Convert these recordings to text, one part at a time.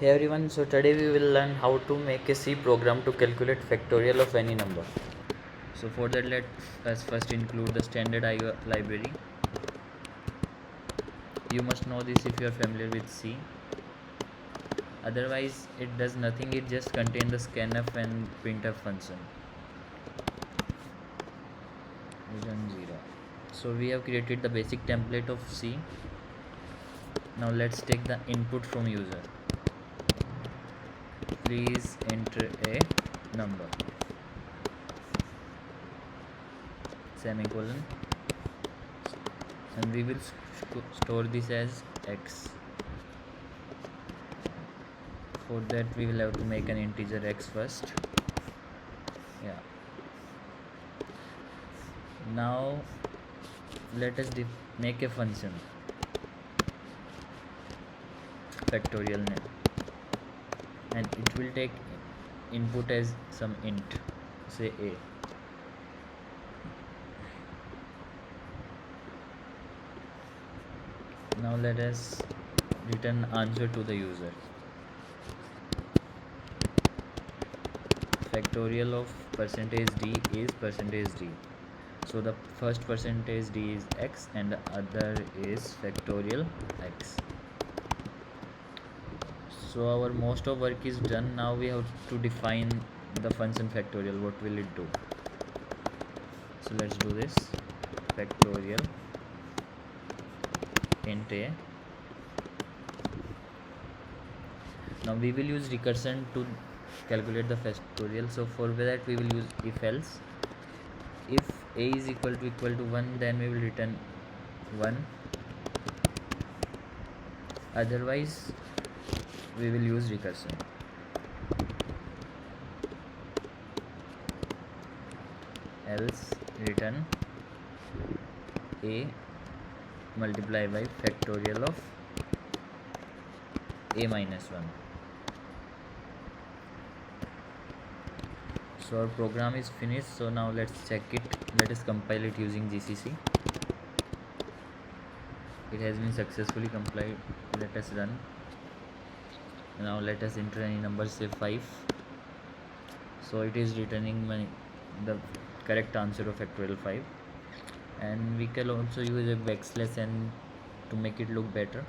Hey everyone, so today we will learn how to make a C program to calculate factorial of any number. So for that let us first include the standard IO library. You must know this if you are familiar with C. Otherwise it does nothing, it just contains the scanf and printf function. Return 0. So we have created the basic template of C. Now let's take the input from user. Please enter a number. Semicolon. And we will store this as x. For that we will have to make an integer x first. Now let us make a function factorial name, and it will take input as some int, say a. Now let us return answer to the user. Factorial of %d is %d. So the first %d is x and the other is factorial x. So our most of work is done. Now we have to define the function factorial. What will it do? So let's do this. Factorial int a. Now we will use recursion to calculate the factorial. So for that we will use if else. If a is equal to 1, then we will return 1. Otherwise we will use recursion. Else return a multiply by factorial of a minus 1. So our program is finished. So now let's check it. Let us compile it using GCC. It has been successfully compiled. Let us run. Now let us enter any number, say 5. So it is returning the correct answer of factorial 5. And we can also use a backslash n to make it look better.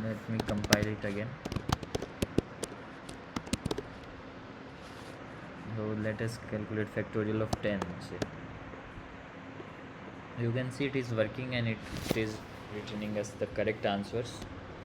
Let me compile it again. So let us calculate factorial of 10. Say. You can see it is working and it is returning us the correct answers.